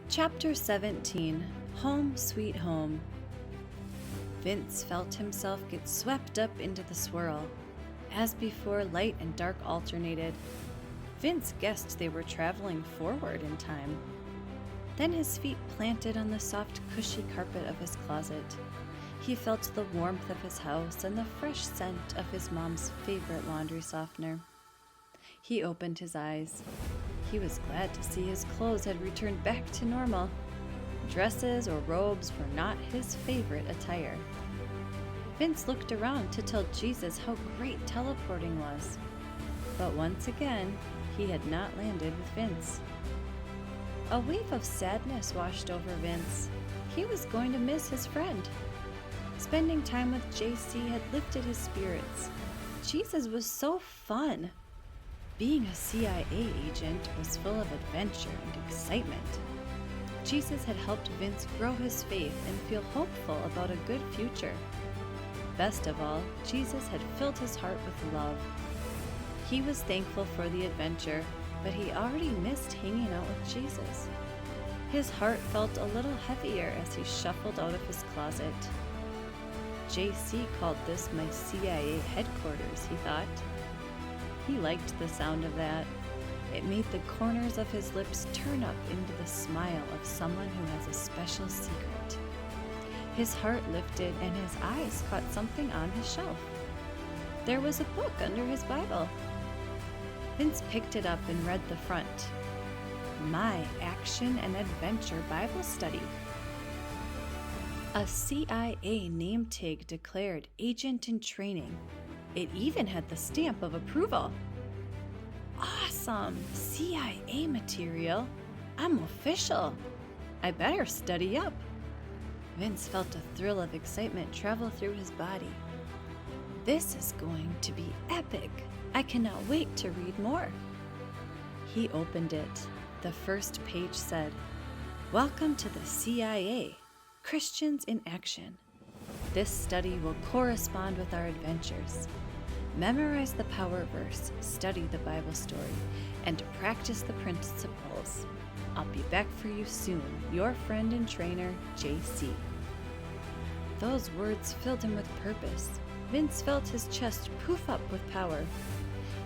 Chapter 17, Home Sweet Home. Vince felt himself get swept up into the swirl. As before, light and dark alternated. Vince guessed they were traveling forward in time. Then his feet planted on the soft, cushy carpet of his closet. He felt the warmth of his house and the fresh scent of his mom's favorite laundry softener. He opened his eyes. He was glad to see his clothes had returned back to normal. Dresses or robes were not his favorite attire. Vince looked around to tell Jesus how great teleporting was. But once again, he had not landed with Vince. A wave of sadness washed over Vince. He was going to miss his friend. Spending time with JC had lifted his spirits. Jesus was so fun. Being a CIA agent was full of adventure and excitement. Jesus had helped Vince grow his faith and feel hopeful about a good future. Best of all, Jesus had filled his heart with love. He was thankful for the adventure, but he already missed hanging out with Jesus. His heart felt a little heavier as he shuffled out of his closet. JC called this my CIA headquarters, he thought. He liked the sound of that. It made the corners of his lips turn up into the smile of someone who has a special secret. His heart lifted and his eyes caught something on his shelf. There was a book under his Bible. Vince picked it up and read the front. My Action and Adventure Bible Study. A CIA name tag declared agent in training. It even had the stamp of approval. Awesome! CIA material. I'm official. I better study up. Vince felt a thrill of excitement travel through his body. This is going to be epic. I cannot wait to read more. He opened it. The first page said, Welcome to the CIA, Christians in Action. This study will correspond with our adventures. Memorize the power verse, study the Bible story, and practice the principles. I'll be back for you soon, your friend and trainer, JC. Those words filled him with purpose. Vince felt his chest poof up with power.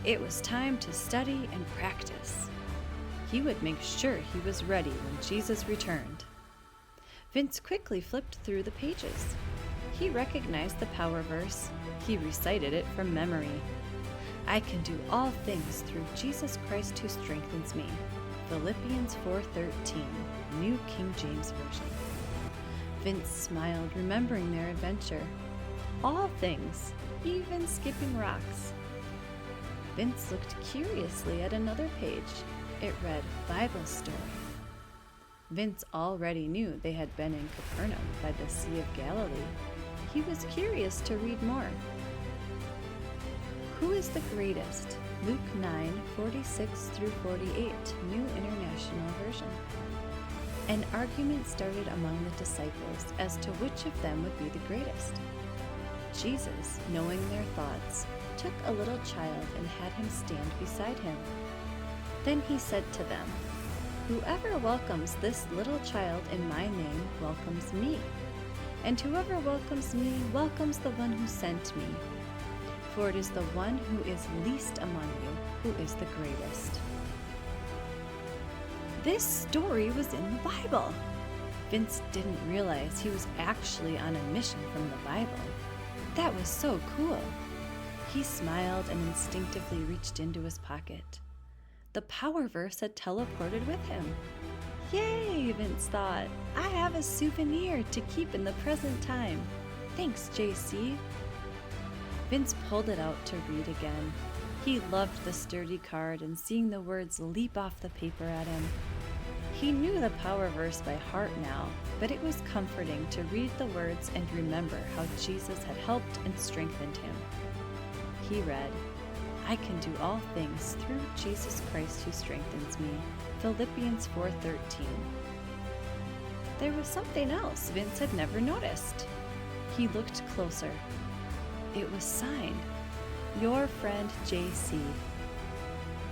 It was time to study and practice. He would make sure he was ready when Jesus returned. Vince quickly flipped through the pages. He recognized the power verse. He recited it from memory. I can do all things through Jesus Christ who strengthens me. Philippians 4:13, New King James Version. Vince smiled, remembering their adventure. All things, even skipping rocks. Vince looked curiously at another page. It read, Bible Story. Vince already knew they had been in Capernaum by the Sea of Galilee. He was curious to read more. Who is the greatest? Luke 9:46-48, New International Version. An argument started among the disciples as to which of them would be the greatest. Jesus, knowing their thoughts, took a little child and had him stand beside him. Then he said to them, Whoever welcomes this little child in my name welcomes me. And whoever welcomes me welcomes the one who sent me. For it is the one who is least among you who is the greatest. This story was in the Bible. Vince didn't realize he was actually on a mission from the Bible. That was so cool. He smiled and instinctively reached into his pocket. The power verse had teleported with him. Yay, Vince thought. I have a souvenir to keep in the present time. Thanks, JC. Vince pulled it out to read again. He loved the sturdy card and seeing the words leap off the paper at him. He knew the power verse by heart now, but it was comforting to read the words and remember how Jesus had helped and strengthened him. He read, I can do all things through Jesus Christ who strengthens me. Philippians 4:13. There was something else Vince had never noticed. He looked closer. It was signed, Your friend JC.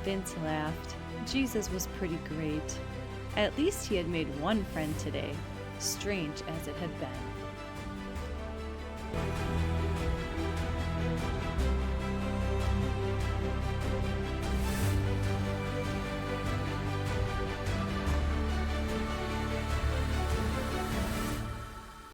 Vince laughed. Jesus was pretty great. At least he had made one friend today, strange as it had been.